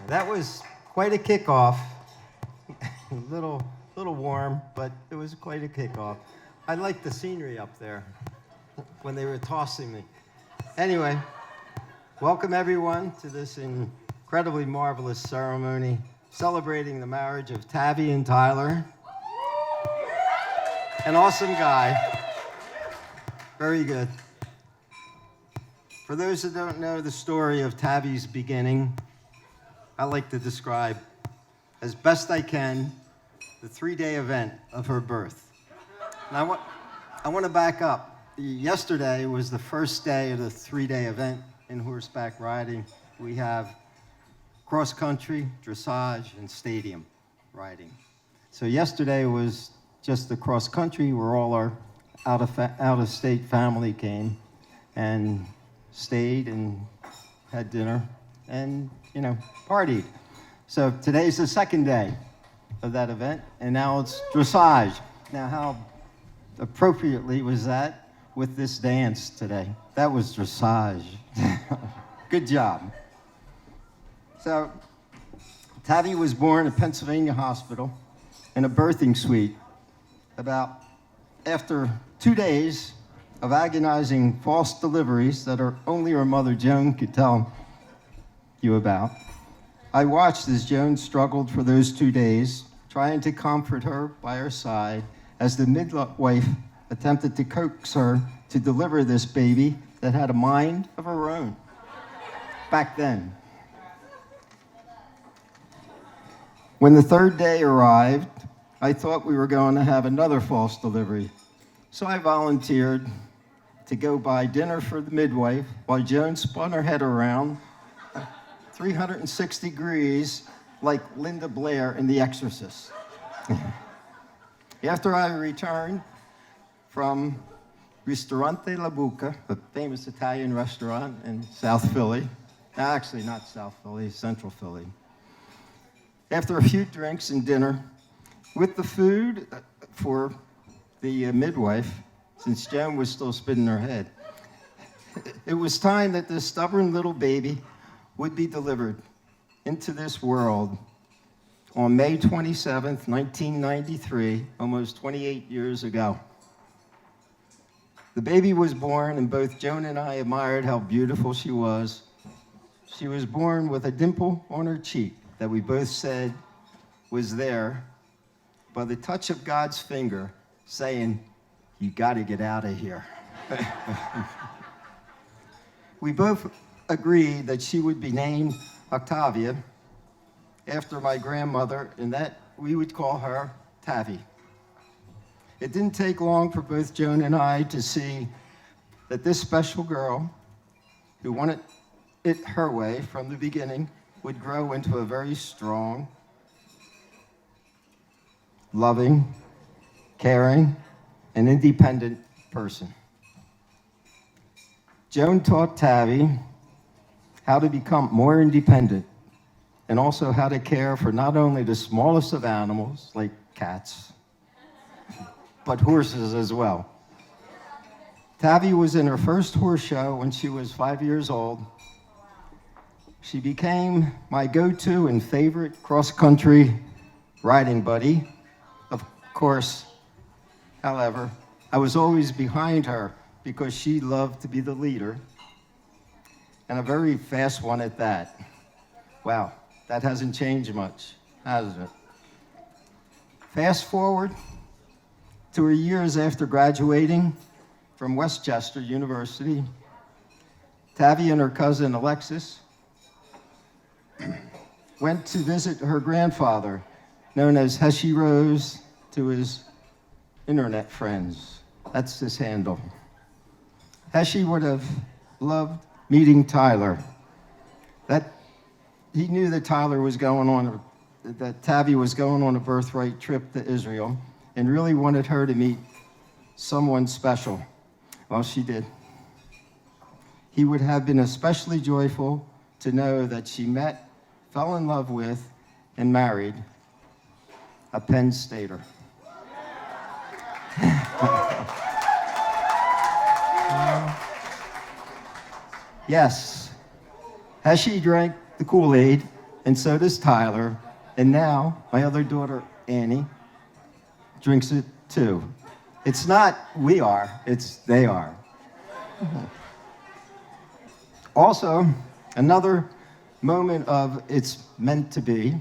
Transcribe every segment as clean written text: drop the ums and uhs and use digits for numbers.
That was quite a kickoff. a little warm, but it was quite a kickoff. I liked the scenery up there when they were tossing me. Anyway, welcome everyone to this incredibly marvelous ceremony celebrating the marriage of Tavi and Tyler. An awesome guy. Very good. For those that don't know the story of Tavi's beginning, I like to describe, as best I can, the 3-day event of her birth. And I want to back up. Yesterday was the first day of the 3-day event in horseback riding. We have cross-country, dressage, and stadium riding. So yesterday was just the cross-country where all our out-of-state family came and stayed and had dinner and, partied. So today's the second day of that event, and now it's dressage. Now, how appropriately was that with this dance today? That was dressage. Good job. So, Tavi was born at Pennsylvania Hospital in a birthing suite after 2 days of agonizing false deliveries that only her mother Joan could tell you about. I watched as Joan struggled for those 2 days, trying to comfort her by her side as the midwife attempted to coax her to deliver this baby that had a mind of her own back then. When the third day arrived, I thought we were going to have another false delivery. So I volunteered to go buy dinner for the midwife while Joan spun her head around 360 degrees like Linda Blair in The Exorcist. After I returned from Ristorante La Buca, a famous Italian restaurant in South Philly, actually not South Philly, Central Philly. After a few drinks and dinner, with the food for the midwife, since Joan was still spinning her head, it was time that this stubborn little baby would be delivered into this world on May 27th, 1993, almost 28 years ago. The baby was born, and both Joan and I admired how beautiful she was. She was born with a dimple on her cheek that we both said was there by the touch of God's finger saying, "You got to get out of here." We both agreed that she would be named Octavia after my grandmother, and that we would call her Tavi. It didn't take long for both Joan and I to see that this special girl, who wanted it her way from the beginning, would grow into a very strong, loving, caring, and independent person. Joan taught Tavi how to become more independent and also how to care for not only the smallest of animals, like cats, but horses as well. Tavi was in her first horse show when she was 5 years old. She became my go-to and favorite cross-country riding buddy. Of course, however, I was always behind her because she loved to be the leader, and a very fast one at that. Wow, that hasn't changed much, hasn't it? Fast forward to her years after graduating from Westchester University, Tavi and her cousin Alexis went to visit her grandfather, known as Heshy Rose to his internet friends. That's his handle. Heshy would have loved meeting Tyler. He knew that that Tavi was going on a birthright trip to Israel and really wanted her to meet someone special. Well, she did. He would have been especially joyful to know that she met, fell in love with, and married a Penn Stater. Yes, Heshy drank the Kool-Aid and so does Tyler. And now my other daughter, Annie, drinks it too. It's not we are, it's they are. Also, another moment of it's meant to be.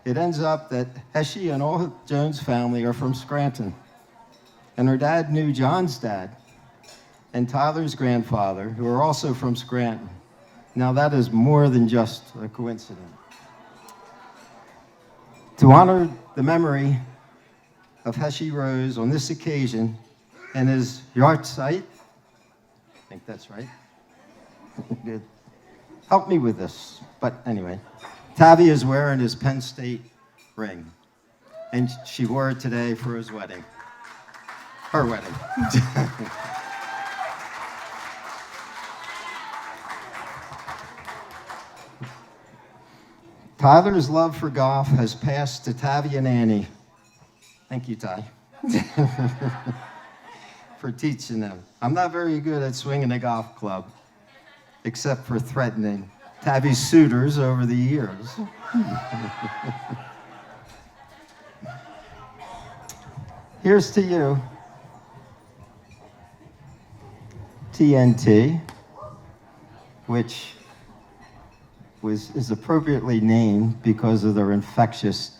It ends up that Heshy and all Jones' family are from Scranton. And her dad knew John's dad and Tyler's grandfather, who are also from Scranton. Now that is more than just a coincidence. To honor the memory of Heshy Rose on this occasion and his yahrzeit, I think that's right. Good. Help me with this. But anyway, Tavi is wearing his Penn State ring. And she wore it today for his wedding. Her wedding. Tyler's love for golf has passed to Tavi and Annie. Thank you, Ty, for teaching them. I'm not very good at swinging a golf club, except for threatening Tavi's suitors over the years. Here's to you, TNT, which is appropriately named because of their infectious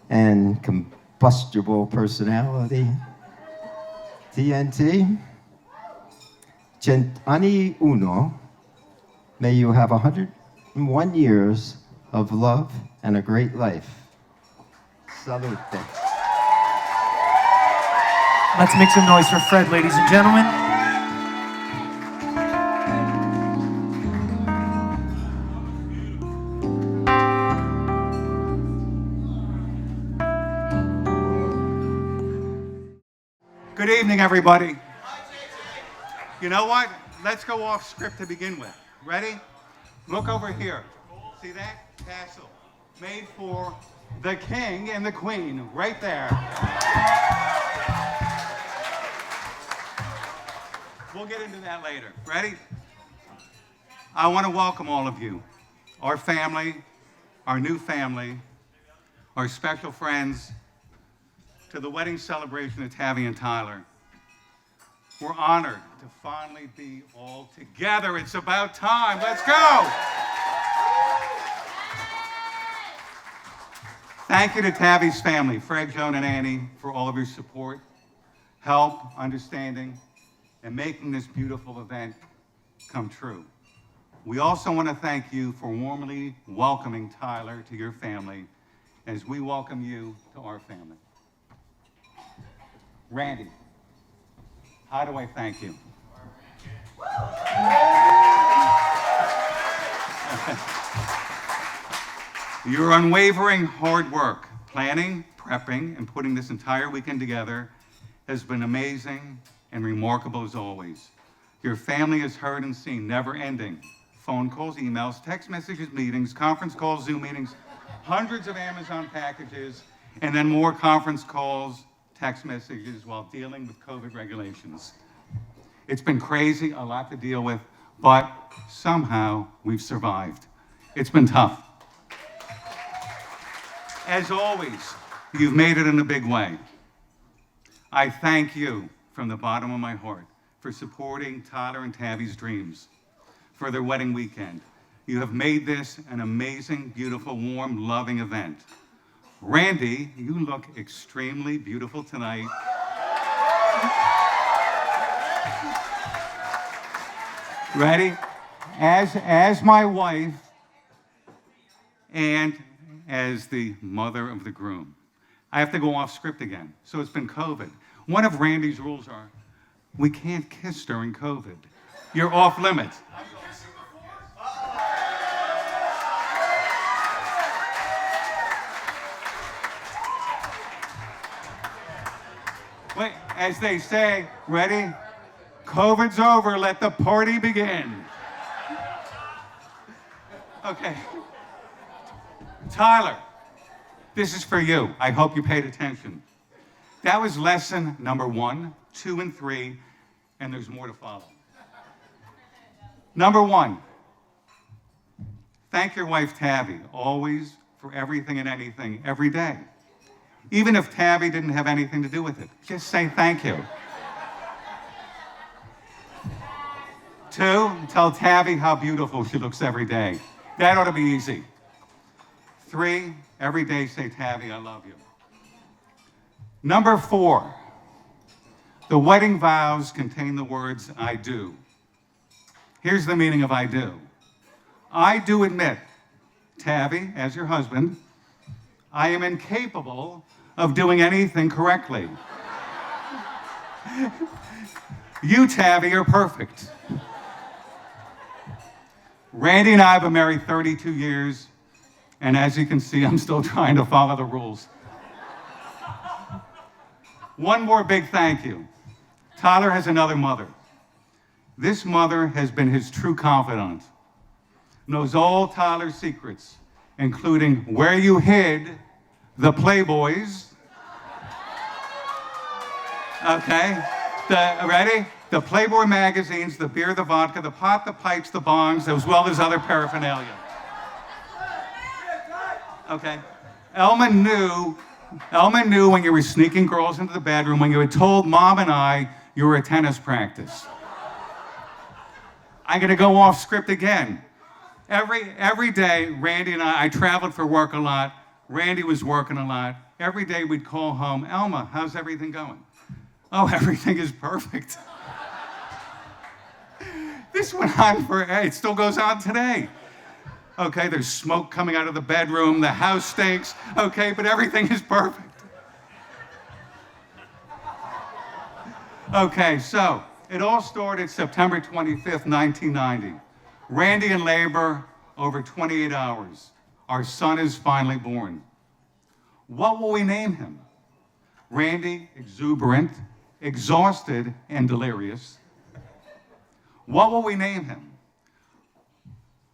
and combustible personality. TNT, Cent'anni uno, may you have 101 years of love and a great life. Salute. Let's make some noise for Fred, ladies and gentlemen. Good evening, everybody. You know what? Let's go off script to begin with. Ready? Look over here. See that? Castle. Made for the king and the queen. Right there. We'll get into that later. Ready? I want to welcome all of you. Our family, our new family, our special friends, to the wedding celebration of Tavi and Tyler. We're honored to finally be all together. It's about time. Let's go. Thank you to Tavi's family, Fred, Joan, and Annie, for all of your support, help, understanding, and making this beautiful event come true. We also want to thank you for warmly welcoming Tyler to your family as we welcome you to our family. Randy, how do I thank you? Your unwavering hard work, planning, prepping, and putting this entire weekend together has been amazing and remarkable as always. Your family has heard and seen never-ending phone calls, emails, text messages, meetings, conference calls, Zoom meetings, hundreds of Amazon packages, and then more conference calls, text messages while dealing with COVID regulations. It's been crazy, a lot to deal with, but somehow we've survived. It's been tough. As always, you've made it in a big way. I thank you from the bottom of my heart for supporting Tyler and Tavi's dreams for their wedding weekend. You have made this an amazing, beautiful, warm, loving event. Randy, you look extremely beautiful tonight. Ready? As my wife and as the mother of the groom. I have to go off script again. So it's been COVID. One of Randy's rules are, we can't kiss during COVID. You're off limits. Wait, as they say, ready? COVID's over, let the party begin. Okay. Tyler, this is for you. I hope you paid attention. That was lesson number 1, 2, and 3, and there's more to follow. Number 1, Thank your wife, Tavi, always, for everything and anything, every day. Even if Tavi didn't have anything to do with it, just say thank you. 2, tell Tavi how beautiful she looks every day. That ought to be easy. 3, every day say, Tavi, I love you. Number 4, the wedding vows contain the words, I do. Here's the meaning of I do. I do admit, Tavi, as your husband, I am incapable of doing anything correctly. You, Tavi, are perfect. Randy and I have been married 32 years, and as you can see, I'm still trying to follow the rules. One more big thank you. Tyler has another mother. This mother has been his true confidant, knows all Tyler's secrets, including where you hid the Playboys. Okay, ready? The Playboy magazines, the beer, the vodka, the pot, the pipes, the bongs, as well as other paraphernalia. Okay, Elma knew when you were sneaking girls into the bedroom, when you had told Mom and I you were at tennis practice. I'm gonna go off script again. Every day, Randy and I traveled for work a lot. Randy was working a lot. Every day we'd call home, Elma, how's everything going? Oh, everything is perfect. This went on it still goes on today. Okay, there's smoke coming out of the bedroom, the house stinks, okay, but everything is perfect. Okay, so it all started September 25th, 1990. Randy in labor, over 28 hours. Our son is finally born. What will we name him? Randy, exuberant, exhausted, and delirious. What will we name him?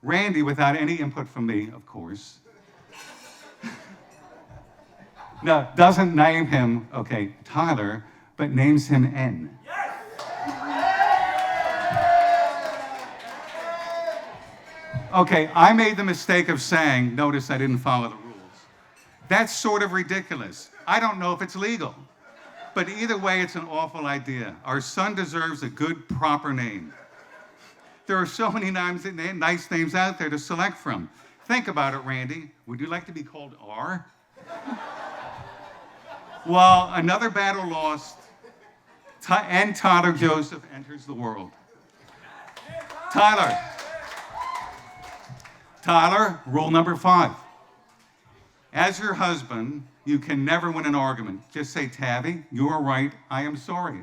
Randy, without any input from me, of course. No, doesn't name him, okay, Tyler, but names him N. Okay, I made the mistake of saying, notice I didn't follow the rules. That's sort of ridiculous. I don't know if it's legal. But either way, it's an awful idea. Our son deserves a good, proper name. There are so many nice names out there to select from. Think about it, Randy. Would you like to be called R? Well, another battle lost, and Tyler Joseph enters the world. Tyler, rule number 5. As your husband, you can never win an argument. Just say, Tavi, you are right, I am sorry.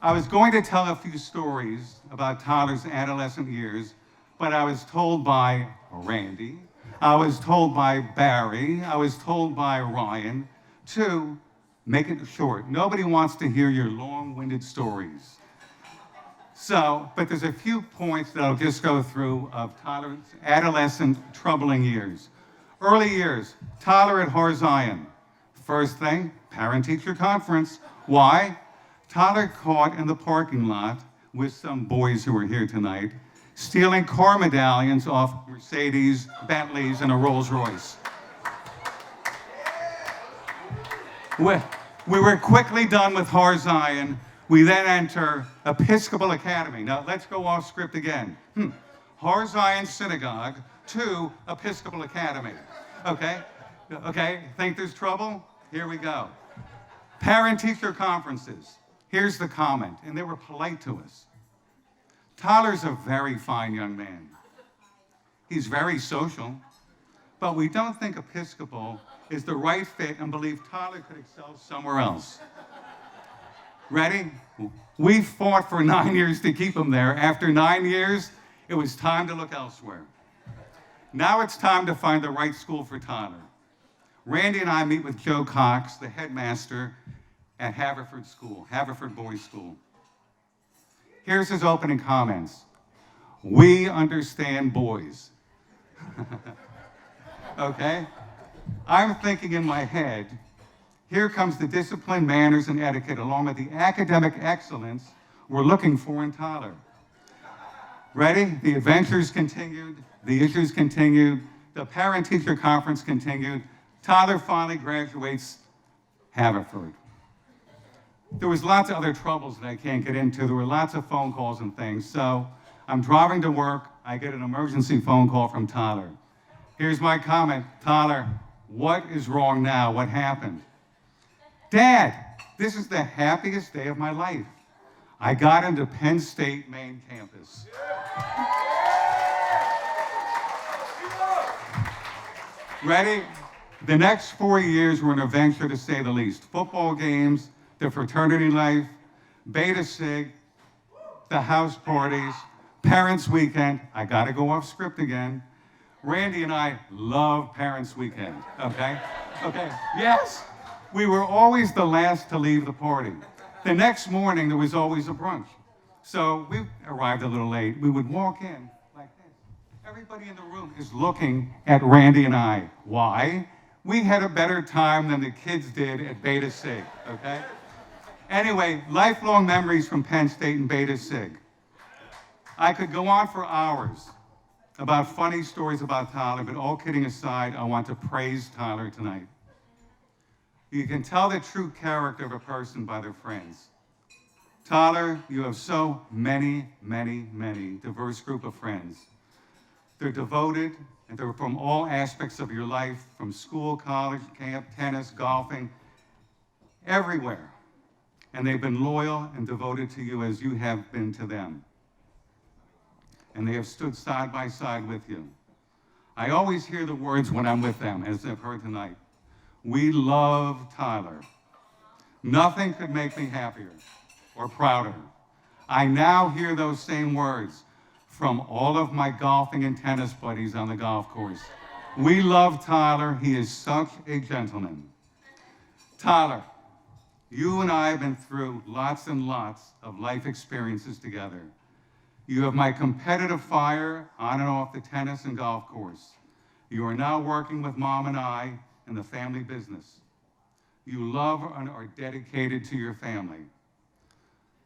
I was going to tell a few stories about Tyler's adolescent years, but I was told by Randy, I was told by Barry, I was told by Ryan to make it short. Nobody wants to hear your long-winded stories. So, but there's a few points that I'll just go through of Tyler's adolescent troubling years. Early years, Tyler at Horzion. First thing, parent-teacher conference. Why? Tyler caught in the parking lot with some boys who were here tonight, stealing car medallions off Mercedes, Bentleys, and a Rolls Royce. We were quickly done with Horzion. We then enter Episcopal Academy. Now, let's go off script again. Horzion Synagogue to Episcopal Academy. Okay, think there's trouble? Here we go. Parent-teacher conferences. Here's the comment, and they were polite to us. Tyler's a very fine young man. He's very social, but we don't think Episcopal is the right fit and believe Tyler could excel somewhere else. Ready? We fought for 9 years to keep him there. After 9 years, it was time to look elsewhere. Now it's time to find the right school for Tyler. Randy and I meet with Joe Cox, the headmaster at Haverford School, Haverford Boys School. Here's his opening comments. We understand boys. Okay? I'm thinking in my head, here comes the discipline, manners, and etiquette along with the academic excellence we're looking for in Tyler. Ready? The adventures continued, the issues continued, the parent-teacher conference continued. Tyler finally graduates Haverford. There was lots of other troubles that I can't get into. There were lots of phone calls and things. So I'm driving to work. I get an emergency phone call from Tyler. Here's my comment. Tyler, what is wrong now? What happened? Dad, this is the happiest day of my life. I got into Penn State main campus. Ready? The next 4 years were an adventure to say the least. Football games, the fraternity life, Beta Sig, the house parties, Parents Weekend. I gotta go off script again. Randy and I love Parents Weekend, okay? Okay, yes. We were always the last to leave the party. The next morning, there was always a brunch. So we arrived a little late. We would walk in like this. Everybody in the room is looking at Randy and I. Why? We had a better time than the kids did at Beta Sig, okay? Anyway, lifelong memories from Penn State and Beta Sig. I could go on for hours about funny stories about Tyler, but all kidding aside, I want to praise Tyler tonight. You can tell the true character of a person by their friends. Tyler, you have so many, many, many diverse group of friends. They're devoted, and they're from all aspects of your life, from school, college, camp, tennis, golfing, everywhere. And they've been loyal and devoted to you as you have been to them. And they have stood side by side with you. I always hear the words when I'm with them, as I've heard tonight. We love Tyler. Nothing could make me happier or prouder. I now hear those same words from all of my golfing and tennis buddies on the golf course. We love Tyler. He is such a gentleman. Tyler, you and I have been through lots and lots of life experiences together. You have my competitive fire on and off the tennis and golf course. You are now working with Mom and I in the family business. You love and are dedicated to your family.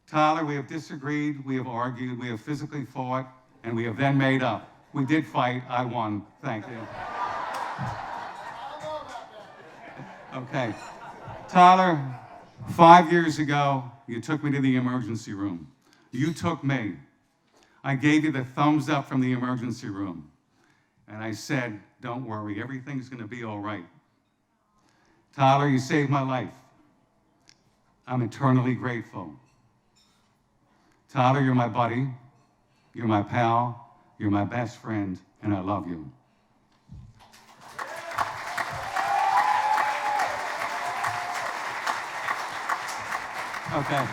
Tyler, we have disagreed, we have argued, we have physically fought, and we have then made up. We did fight, I won, thank you. Okay, Tyler, 5 years ago, you took me to the emergency room. You took me. I gave you the thumbs up from the emergency room. And I said, don't worry, everything's gonna be all right. Tyler, you saved my life. I'm eternally grateful. Tyler, you're my buddy, you're my pal, you're my best friend, and I love you. Okay.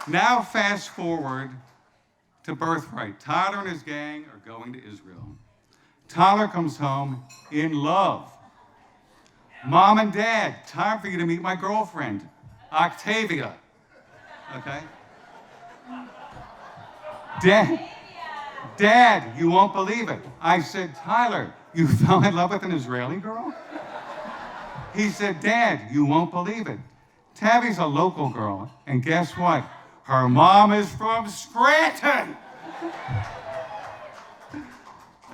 Now fast forward to Birthright. Tyler and his gang are going to Israel. Tyler comes home in love. Mom and Dad, time for you to meet my girlfriend, Octavia. Okay? Dad, you won't believe it. I said, Tyler, you fell in love with an Israeli girl? He said, Dad, you won't believe it. Tavi's a local girl, and guess what? Her mom is from Scranton.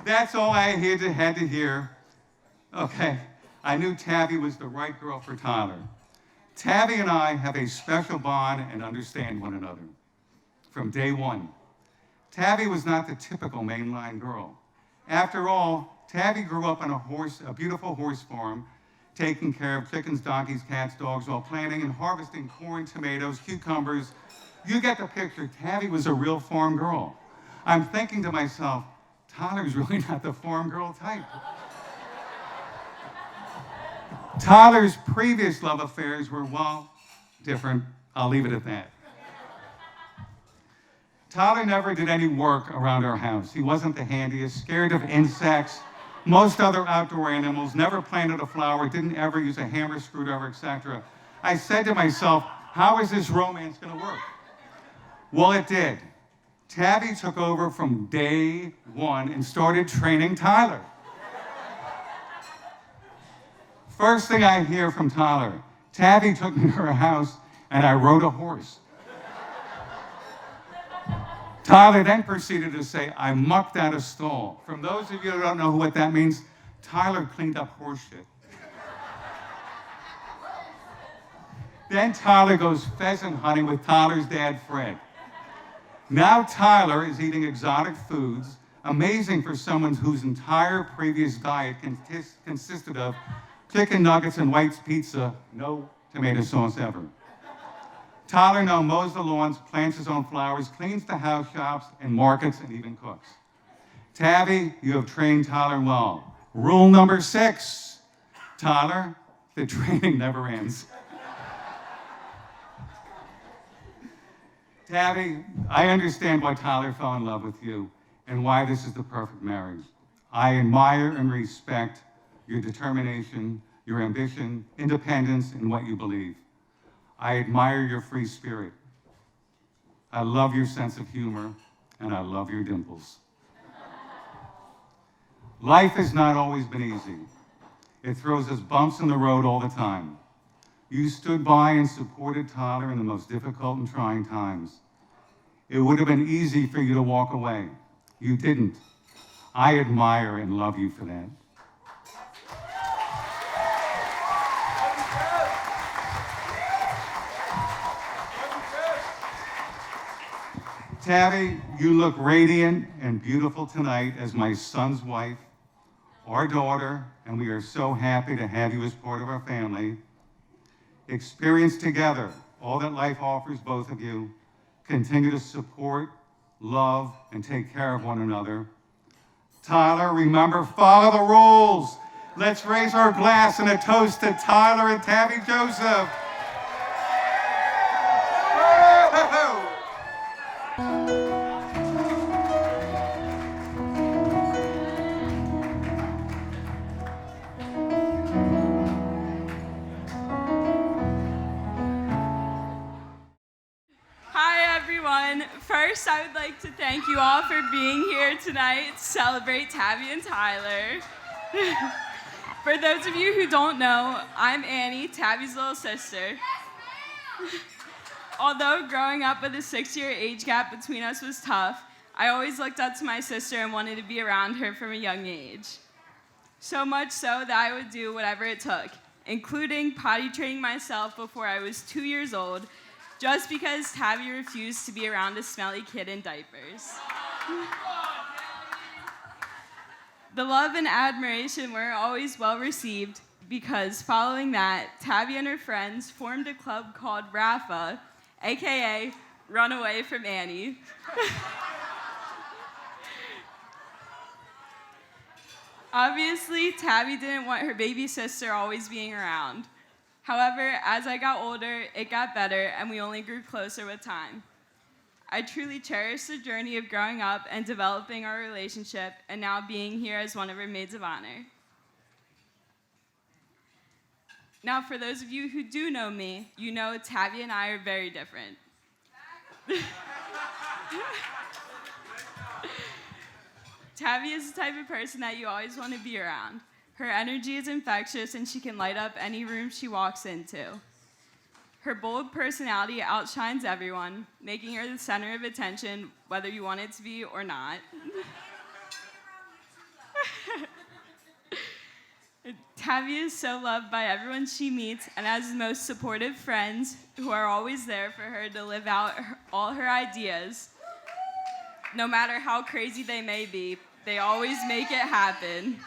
That's all I had to hear. Okay, I knew Tavi was the right girl for Tyler. Tavi and I have a special bond and understand one another from day one. Tavi was not the typical mainline girl. After all, Tavi grew up on a beautiful horse farm, taking care of chickens, donkeys, cats, dogs, while planting and harvesting corn, tomatoes, cucumbers. You get the picture. Tavi was a real farm girl. I'm thinking to myself, Tyler's really not the farm girl type. Tyler's previous love affairs were, well, different. I'll leave it at that. Tyler never did any work around our house. He wasn't the handiest, scared of insects, most other outdoor animals, never planted a flower, didn't ever use a hammer, screwdriver, etc. I said to myself, how is this romance going to work? Well, it did. Tavi took over from day one and started training Tyler. First thing I hear from Tyler, Tavi took me to her house and I rode a horse. Tyler then proceeded to say, I mucked out a stall. From those of you who don't know what that means, Tyler cleaned up horse shit. Then Tyler goes pheasant hunting with Tyler's dad, Fred. Now Tyler is eating exotic foods, amazing for someone whose entire previous diet consisted of chicken nuggets and White's pizza, no tomato sauce ever. Tyler now mows the lawns, plants his own flowers, cleans the house shops and markets, and even cooks. Tavi, you have trained Tyler well. Rule number 6, Tyler, the training never ends. Tavi, I understand why Tyler fell in love with you and why this is the perfect marriage. I admire and respect your determination, your ambition, independence, and what you believe. I admire your free spirit. I love your sense of humor, and I love your dimples. Life has not always been easy. It throws us bumps in the road all the time. You stood by and supported Tyler in the most difficult and trying times. It would have been easy for you to walk away. You didn't. I admire and love you for that. Tavi, you look radiant and beautiful tonight as my son's wife, our daughter, and we are so happy to have you as part of our family. Experience together all that life offers both of you. Continue to support, love, and take care of one another. Tyler, remember, follow the rules. Let's raise our glass in a toast to Tyler and Tavi Joseph. First, I would like to thank you all for being here tonight to celebrate Tavi and Tyler. For those of you who don't know, I'm Annie, Tavi's little sister. Although growing up with a 6-year age gap between us was tough, I always looked up to my sister and wanted to be around her from a young age. So much so that I would do whatever it took, including potty training myself before I was 2 years old, just because Tavi refused to be around a smelly kid in diapers. The love and admiration were always well received because following that, Tavi and her friends formed a club called Rafa, aka Run Away from Annie. Obviously, Tavi didn't want her baby sister always being around. However, as I got older, it got better, and we only grew closer with time. I truly cherish the journey of growing up and developing our relationship, and now being here as one of her maids of honor. Now, for those of you who do know me, you know Tavi and I are very different. Tavi is the type of person that you always want to be around. Her energy is infectious, and she can light up any room she walks into. Her bold personality outshines everyone, making her the center of attention, whether you want it to be or not. Tavi is so loved by everyone she meets and has the most supportive friends who are always there for her to live out all her ideas. No matter how crazy they may be, they always make it happen.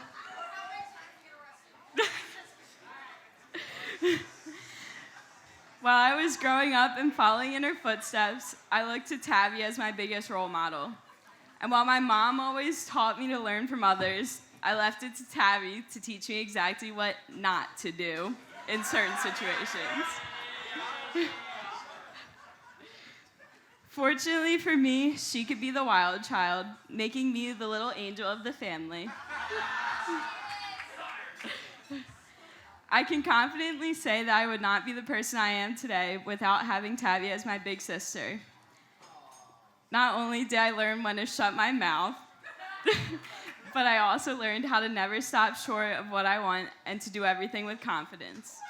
While I was growing up and following in her footsteps, I looked to Tavi as my biggest role model. And while my mom always taught me to learn from others, I left it to Tavi to teach me exactly what not to do in certain situations. Fortunately for me, she could be the wild child, making me the little angel of the family. I can confidently say that I would not be the person I am today without having Tavi as my big sister. Not only did I learn when to shut my mouth, but I also learned how to never stop short of what I want and to do everything with confidence.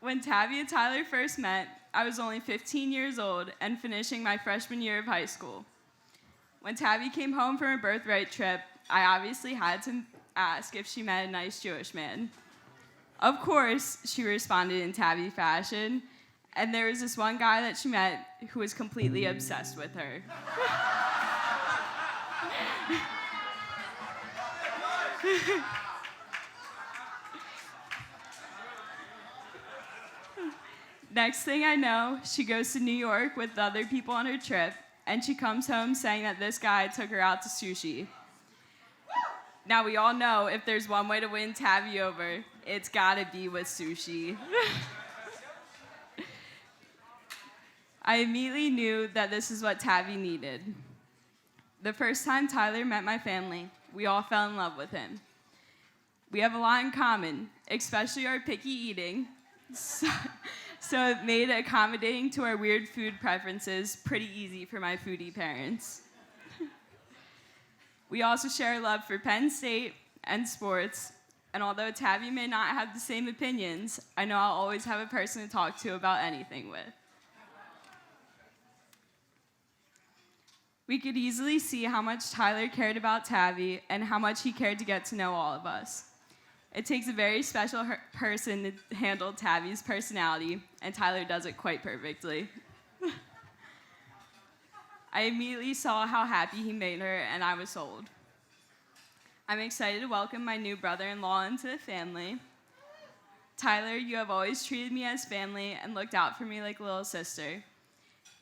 When Tavi and Tyler first met, I was only 15 years old and finishing my freshman year of high school. When Tavi came home from her birthright trip, I obviously had to ask if she met a nice Jewish man. Of course, she responded in Tavi fashion, and there was this one guy that she met who was completely obsessed with her. Next thing I know, she goes to New York with the other people on her trip, and she comes home saying that this guy took her out to sushi. Now, we all know if there's one way to win Tavi over, it's gotta be with sushi. I immediately knew that this is what Tavi needed. The first time Tyler met my family, we all fell in love with him. We have a lot in common, especially our picky eating. So it made accommodating to our weird food preferences pretty easy for my foodie parents. We also share a love for Penn State and sports, and although Tavi may not have the same opinions, I know I'll always have a person to talk to about anything with. We could easily see how much Tyler cared about Tavi and how much he cared to get to know all of us. It takes a very special person to handle Tavi's personality, and Tyler does it quite perfectly. I immediately saw how happy he made her, and I was sold. I'm excited to welcome my new brother-in-law into the family. Tyler, you have always treated me as family and looked out for me like a little sister.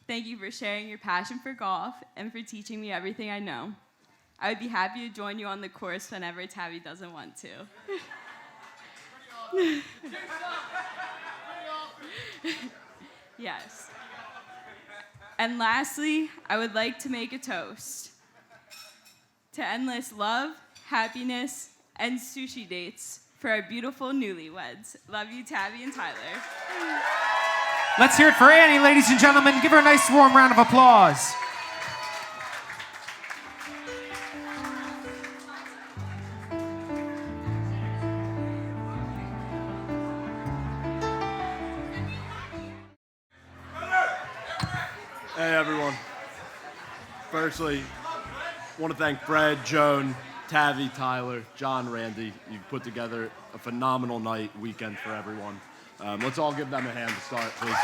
Thank you for sharing your passion for golf and for teaching me everything I know. I would be happy to join you on the course whenever Tavi doesn't want to. Yes. And lastly, I would like to make a toast to endless love, happiness, and sushi dates for our beautiful newlyweds. Love you, Tavi and Tyler. Let's hear it for Annie, ladies and gentlemen. Give her a nice warm round of applause. Hey everyone. Firstly, I want to thank Fred, Joan, Tavi, Tyler, John, Randy. You've put together a phenomenal weekend for everyone. Let's all give them a hand to start, please.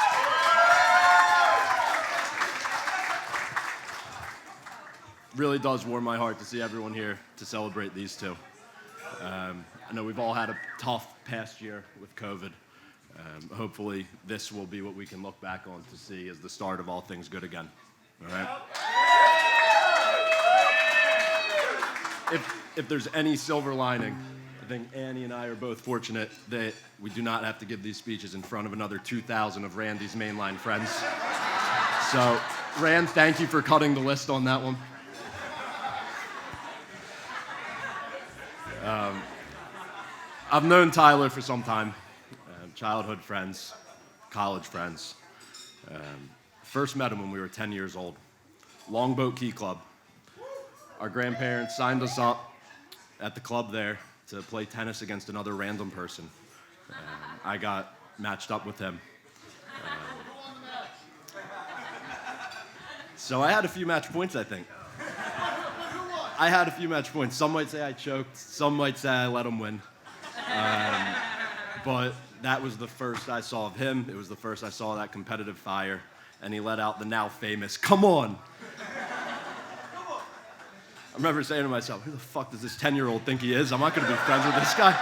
Really does warm my heart to see everyone here to celebrate these two. I know we've all had a tough past year with COVID. Hopefully, this will be what we can look back on to see as the start of all things good again. All right? If there's any silver lining, I think Annie and I are both fortunate that we do not have to give these speeches in front of another 2,000 of Randy's mainline friends. So, Rand, thank you for cutting the list on that one. I've known Tyler for some time. Childhood friends, college friends. First met him when we were 10 years old. Longboat Key Club. Our grandparents signed us up at the club there to play tennis against another random person. I got matched up with him. So I had a few match points, I think. I had a few match points. Some might say I choked. Some might say I let him win. But that was the first I saw of him. It was the first I saw that competitive fire. And he let out the now famous, "Come on!" I remember saying to myself, who the fuck does this 10-year-old think he is? I'm not going to be friends with this guy.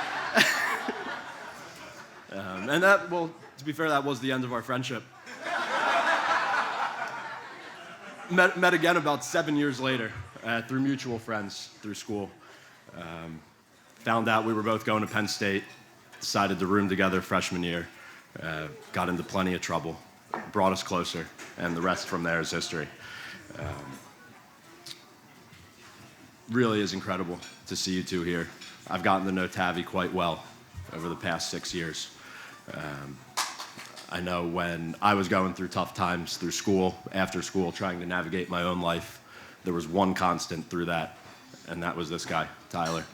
And that, well, to be fair, that was the end of our friendship. Met again about 7 years later through mutual friends through school. Found out we were both going to Penn State. Decided to room together freshman year. Got into plenty of trouble. Brought us closer. And the rest from there is history. Really is incredible to see you two here. I've gotten to know Tavi quite well over the past 6 years. I know when I was going through tough times through school, after school, trying to navigate my own life, there was one constant through that, and that was this guy, Tyler.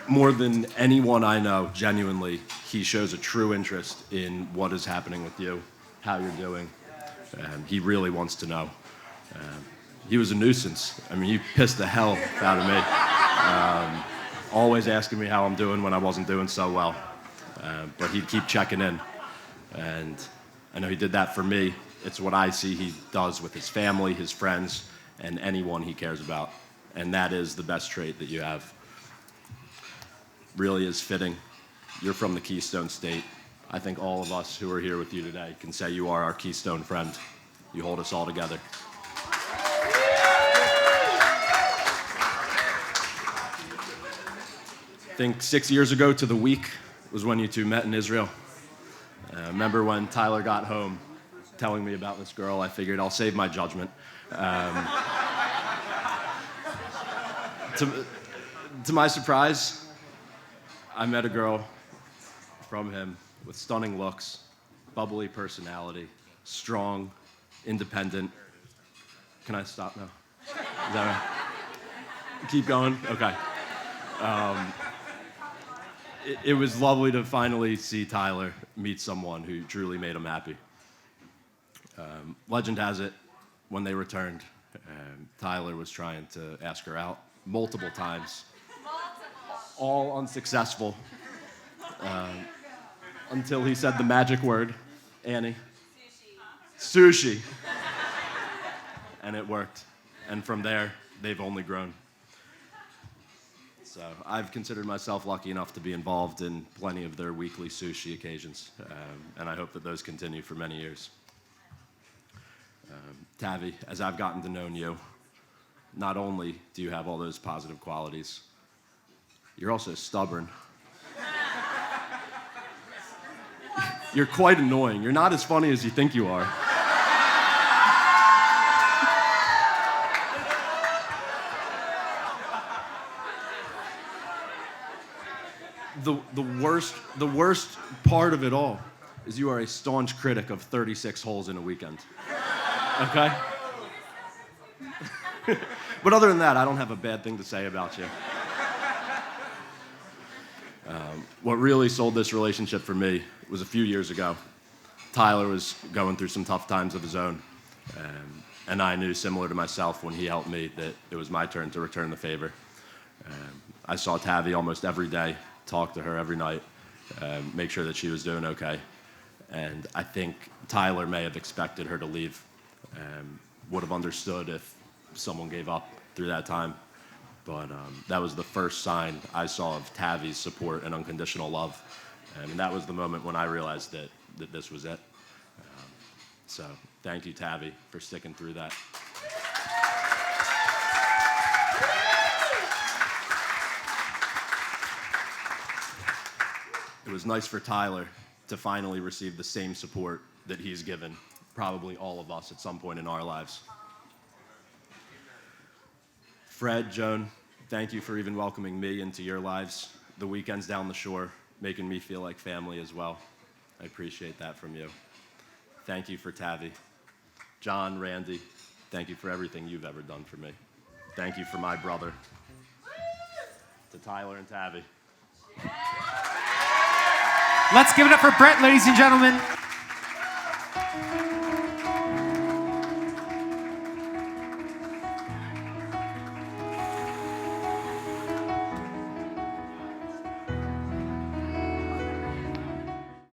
more than anyone I know, genuinely, he shows a true interest in what is happening with you, how you're doing. He really wants to know. He was a nuisance. I mean, he pissed the hell out of me. Always asking me how I'm doing when I wasn't doing so well. But he'd keep checking in. And I know he did that for me. It's what I see he does with his family, his friends, and anyone he cares about. And that is the best trait that you have. Really is fitting. You're from the Keystone State. I think all of us who are here with you today can say you are our Keystone friend. You hold us all together. I think 6 years ago to the week was when you two met in Israel. Remember when Tyler got home telling me about this girl, I figured I'll save my judgment. To my surprise, I met a girl from him with stunning looks, bubbly personality, strong, independent. Can I stop now? Is that right? Keep going? Okay. It was lovely to finally see Tyler meet someone who truly made him happy. Legend has it, when they returned, Tyler was trying to ask her out multiple times. All unsuccessful. Until he said the magic word, Annie. Sushi. And it worked. And from there, they've only grown. So I've considered myself lucky enough to be involved in plenty of their weekly sushi occasions, and I hope that those continue for many years. Tavi, as I've gotten to know you, not only do you have all those positive qualities, you're also stubborn. You're quite annoying. You're not as funny as you think you are. The worst part of it all is you are a staunch critic of 36 holes in a weekend. Okay? But other than that, I don't have a bad thing to say about you. What really sold this relationship for me was a few years ago. Tyler was going through some tough times of his own, and I knew, similar to myself when he helped me, that it was my turn to return the favor. I saw Tavi almost every day, talk to her every night, make sure that she was doing okay. And I think Tyler may have expected her to leave, would have understood if someone gave up through that time. But that was the first sign I saw of Tavi's support and unconditional love. And that was the moment when I realized that this was it. So thank you, Tavi, for sticking through that. It was nice for Tyler to finally receive the same support that he's given probably all of us at some point in our lives. Fred, Joan, thank you for even welcoming me into your lives. The weekends down the shore, making me feel like family as well. I appreciate that from you. Thank you for Tavi. John, Randy, thank you for everything you've ever done for me. Thank you for my brother. To Tyler and Tavi. Let's give it up for Brett, ladies and gentlemen.